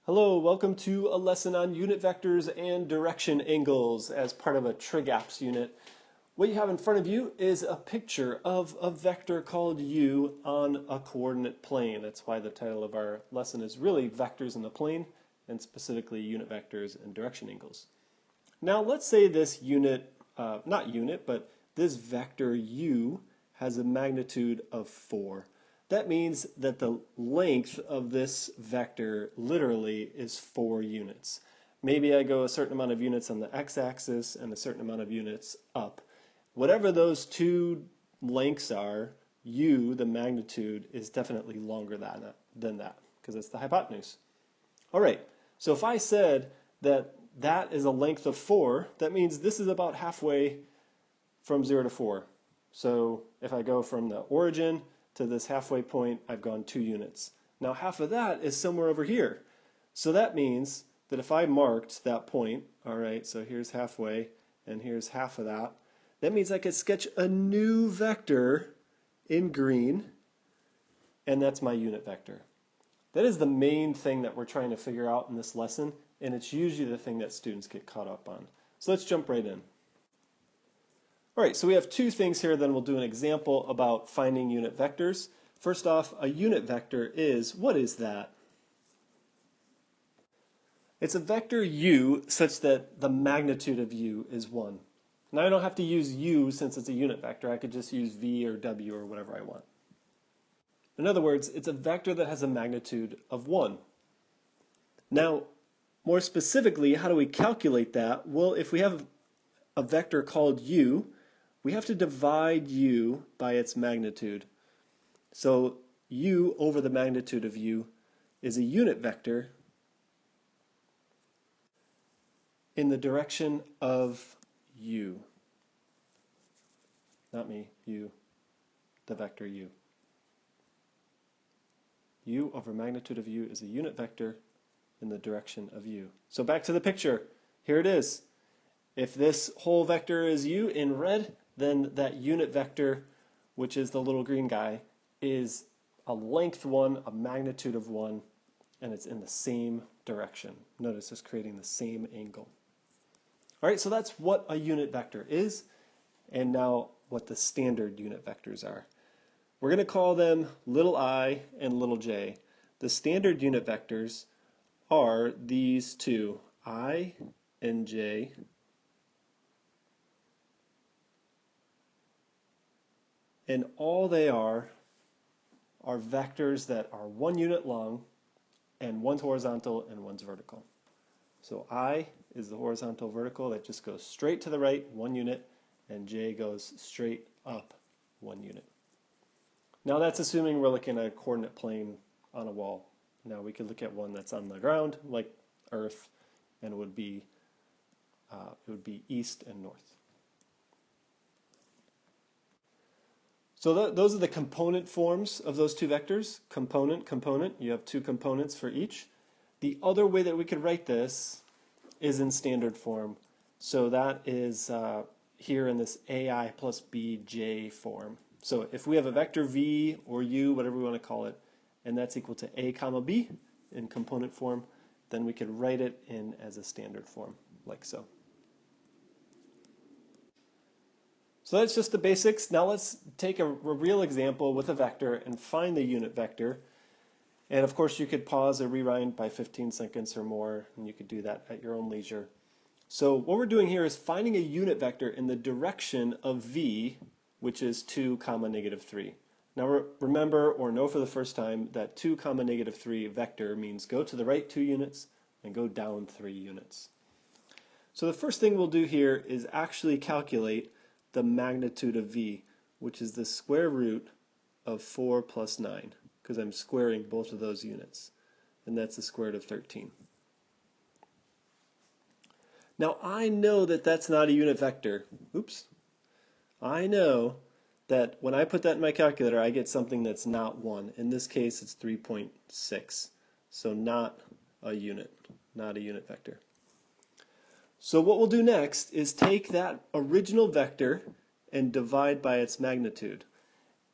Hello, welcome to a lesson on unit vectors and direction angles as part of a TrigApps unit. What you have in front of you is a picture of a vector called u on a coordinate plane. That's why the title of our lesson is really Vectors in the Plane, and specifically unit vectors and direction angles. Now let's say this but this vector u has a magnitude of 4. That means that the length of this vector literally is 4 units. Maybe I go a certain amount of units on the x-axis and a certain amount of units up. Whatever those two lengths are, u, the magnitude, is definitely longer than that, because it's the hypotenuse. All right, so if I said that that is a length of 4, that means this is about halfway from 0 to 4. So if I go from the origin to this halfway point, I've gone 2 units. Now half of that is somewhere over here. So that means that if I marked that point, all right, so here's halfway and here's half of that, that means I could sketch a new vector in green, and that's my unit vector. That is the main thing that we're trying to figure out in this lesson, and it's usually the thing that students get caught up on. So let's jump right in. All right, so we have 2 things here, then we'll do an example about finding unit vectors. First off, a unit vector is, what is that? It's a vector u such that the magnitude of u is 1. Now I don't have to use u since it's a unit vector. I could just use v or w or whatever I want. In other words, it's a vector that has a magnitude of 1. Now, more specifically, how do we calculate that? Well, if we have a vector called u, we have to divide u by its magnitude. So u over the magnitude of u is a unit vector in the direction of u. Not me, u, the vector u. U over magnitude of u is a unit vector in the direction of u. So back to the picture. Here it is. If this whole vector is u in red, then that unit vector, which is the little green guy, is a length 1, a magnitude of 1, and it's in the same direction. Notice it's creating the same angle. All right, so that's what a unit vector is, and now what the standard unit vectors are. We're going to call them little I and little j. The standard unit vectors are these two, I and j. And all they are vectors that are 1 unit long, and one's horizontal and one's vertical. So I is the horizontal vertical that just goes straight to the right, 1 unit, and j goes straight up 1 unit. Now that's assuming we're looking at a coordinate plane on a wall. Now we could look at one that's on the ground, like Earth, and it would be east and north. So those are the component forms of those 2 vectors. Component, component. You have 2 components for each. The other way that we could write this is in standard form. So that is here in this AI plus bj form. So if we have a vector v or u, whatever we want to call it, and that's equal to a comma b in component form, then we could write it in as a standard form, like so. So that's just the basics. Now let's take a real example with a vector and find the unit vector. And of course you could pause or rewind by 15 seconds or more, and you could do that at your own leisure. So what we're doing here is finding a unit vector in the direction of v, which is 2 comma negative 3. Now remember or know for the first time that 2 comma negative 3 vector means go to the right 2 units and go down 3 units. So the first thing we'll do here is actually calculate the magnitude of v, which is the square root of 4 plus 9, because I'm squaring both of those units, and that's the square root of 13. Now I know that that's not a unit vector. Oops. I know that when I put that in my calculator, I get something that's not 1. In this case, it's 3.6, so not a unit vector. So what we'll do next is take that original vector and divide by its magnitude.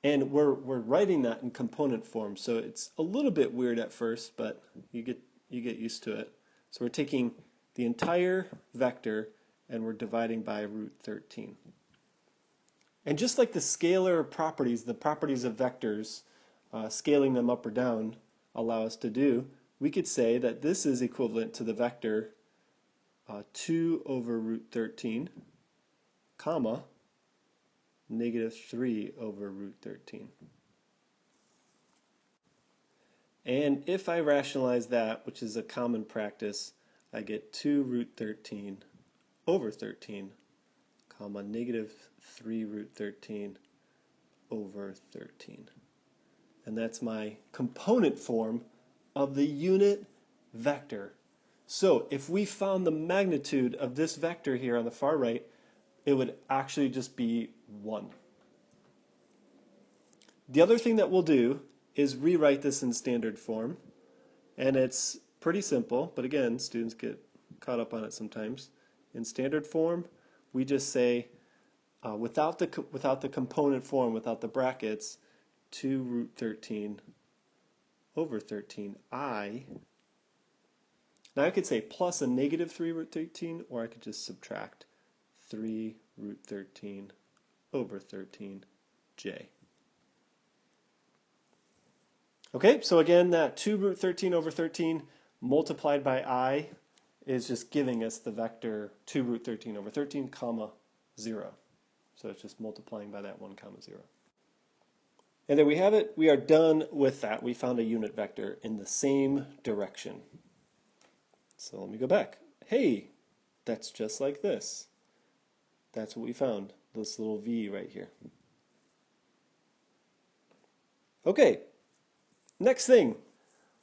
And we're writing that in component form, so it's a little bit weird at first, but you you get used to it. So we're taking the entire vector and we're dividing by root 13. And just like the scalar properties, the properties of vectors, scaling them up or down allow us to do, we could say that this is equivalent to the vector 2 over root 13, comma, negative 3 over root 13. And if I rationalize that, which is a common practice, I get 2 root 13 over 13, comma, negative 3 root 13 over 13. And that's my component form of the unit vector. So if we found the magnitude of this vector here on the far right, it would actually just be 1. The other thing that we'll do is rewrite this in standard form. And it's pretty simple, but again, students get caught up on it sometimes. In standard form, we just say, without the component form, without the brackets, 2 root 13 over 13i. Now I could say plus a negative 3 root 13, or I could just subtract 3 root 13 over 13j. Okay, so again, that 2 root 13 over 13 multiplied by I is just giving us the vector 2 root 13 over 13, comma, 0. So it's just multiplying by that 1, comma, 0. And there we have it. We are done with that. We found a unit vector in the same direction. So let me go back. Hey, that's just like this. That's what we found, this little v right here. Okay, next thing.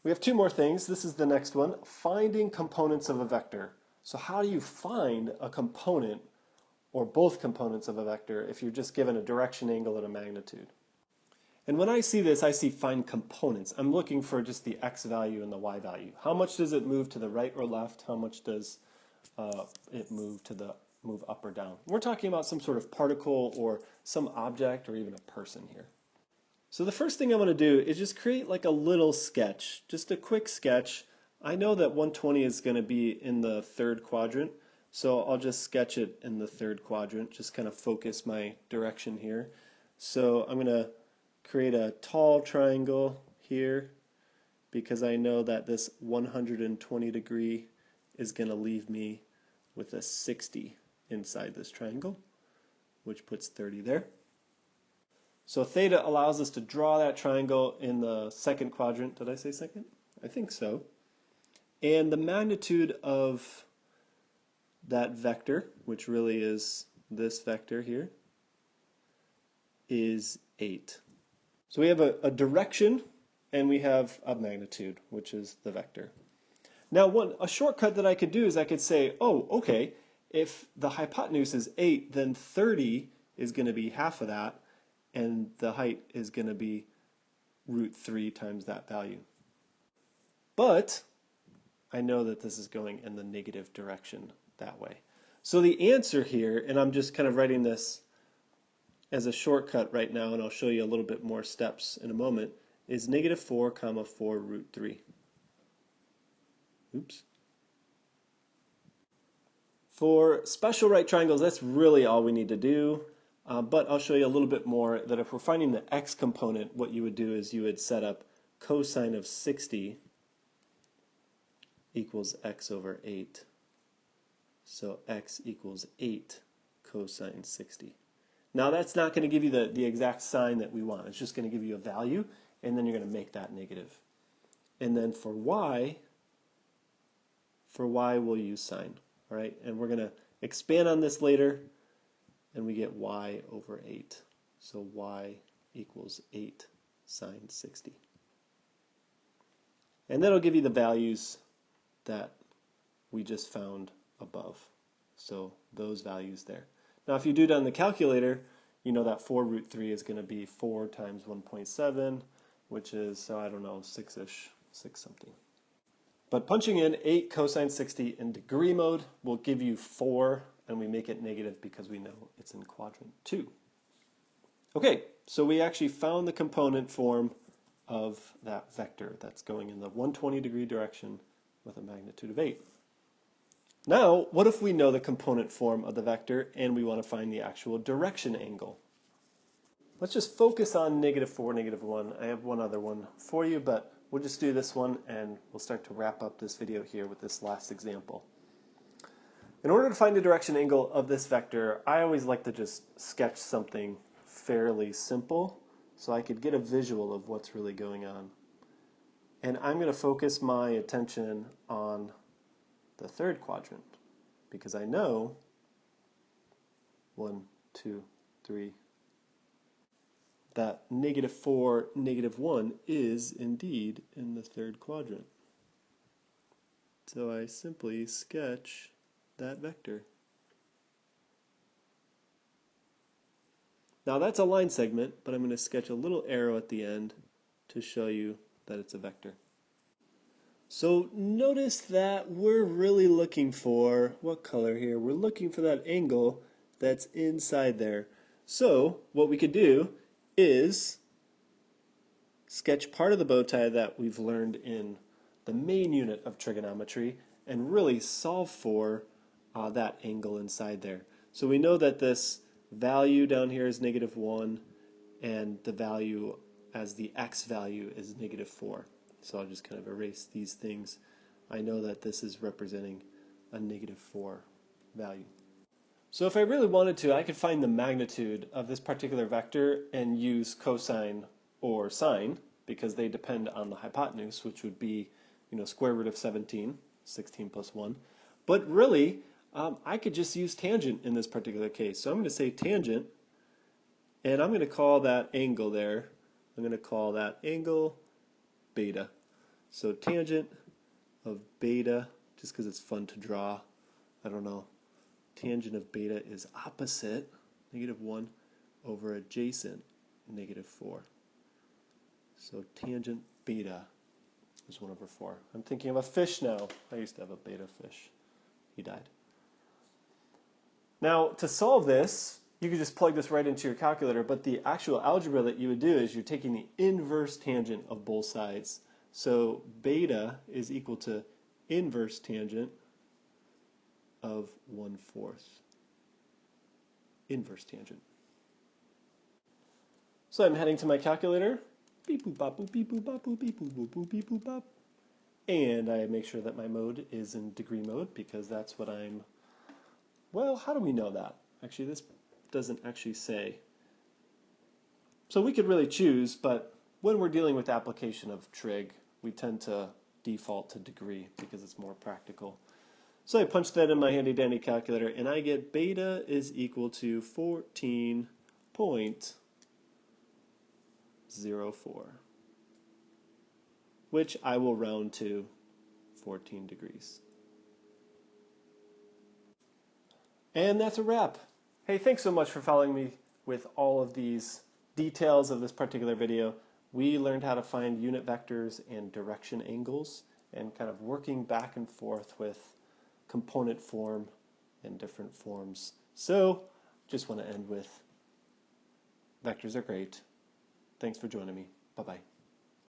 We have 2 more things. This is the next one, finding components of a vector. So how do you find a component or both components of a vector if you're just given a direction, angle, and a magnitude? And when I see this, I see find components. I'm looking for just the x value and the y value. How much does it move to the right or left? How much does it move up or down? We're talking about some sort of particle or some object or even a person here. So the first thing I'm going to do is just create like a little sketch, just a quick sketch. I know that 120 is going to be in the 3rd quadrant, so I'll just sketch it in the 3rd quadrant, just kind of focus my direction here. So I'm going to create a tall triangle here because I know that this 120 degree is going to leave me with a 60 inside this triangle, which puts 30 there. So theta allows us to draw that triangle in the 2nd quadrant. Did I say 2nd? I think so. And the magnitude of that vector, which really is this vector here, is 8. So we have a direction and we have a magnitude, which is the vector. Now a shortcut that I could do is I could say, oh, okay, if the hypotenuse is 8, then 30 is going to be half of that, and the height is going to be root 3 times that value. But I know that this is going in the negative direction that way. So the answer here, and I'm just kind of writing this as a shortcut right now, and I'll show you a little bit more steps in a moment, is negative 4 comma 4 root 3. Oops. For special right triangles, that's really all we need to do. But I'll show you a little bit more that if we're finding the x component, what you would do is you would set up cosine of 60 equals x over 8. So x equals 8 cosine 60. Now that's not going to give you the exact sign that we want. It's just going to give you a value, and then you're going to make that negative. And then for y we'll use sine. All right, and we're going to expand on this later, and we get y over 8. So y equals 8 sine 60. And that'll give you the values that we just found above. So those values there. Now if you do it on the calculator, you know that 4 root 3 is going to be 4 times 1.7, which is, so I don't know, 6-ish, 6 something. But punching in 8 cosine 60 in degree mode will give you 4, and we make it negative because we know it's in quadrant 2. Okay, so we actually found the component form of that vector that's going in the 120 degree direction with a magnitude of 8. Now, what if we know the component form of the vector and we want to find the actual direction angle? Let's just focus on -4, -1. I have one other one for you, but we'll just do this one and we'll start to wrap up this video here with this last example. In order to find the direction angle of this vector, I always like to just sketch something fairly simple so I could get a visual of what's really going on. And I'm going to focus my attention on the third quadrant because I know 1, 2, 3, that -4, -1 is indeed in the third quadrant. So I simply sketch that vector. Now that's a line segment, but I'm going to sketch a little arrow at the end to show you that it's a vector. So notice that we're really looking for, what color here? We're looking for that angle that's inside there. So what we could do is sketch part of the bow tie that we've learned in the main unit of trigonometry and really solve for that angle inside there. So we know that this value down here is -1 and the value as the x value is -4. So I'll just kind of erase these things. I know that this is representing a -4 value. So if I really wanted to, I could find the magnitude of this particular vector and use cosine or sine because they depend on the hypotenuse, which would be, square root of 17, 16 plus 1. But really, I could just use tangent in this particular case. So I'm going to say tangent, and I'm going to call that angle there, I'm going to call that angle beta. So tangent of beta, just because it's fun to draw, I don't know, tangent of beta is opposite, -1, over adjacent, -4. So tangent beta is 1/4. I'm thinking of a fish now. I used to have a beta fish. He died. Now, to solve this, you could just plug this right into your calculator, but the actual algebra that you would do is you're taking the inverse tangent of both sides. So beta is equal to inverse tangent of 1/4. Inverse tangent. So I'm heading to my calculator. Beep boop bop boop beep boop bop boop beep boop boop boop beep boop bop. And I make sure that my mode is in degree mode because that's what I'm. Well, how do we know that? Actually, this doesn't actually say. So we could really choose, but when we're dealing with application of trig, we tend to default to degree because it's more practical. So I punch that in my handy dandy calculator and I get beta is equal to 14.04, which I will round to 14 degrees. And that's a wrap. Hey, thanks so much for following me with all of these details of this particular video. We learned how to find unit vectors and direction angles and kind of working back and forth with component form and different forms. So, just want to end with vectors are great. Thanks for joining me. Bye-bye.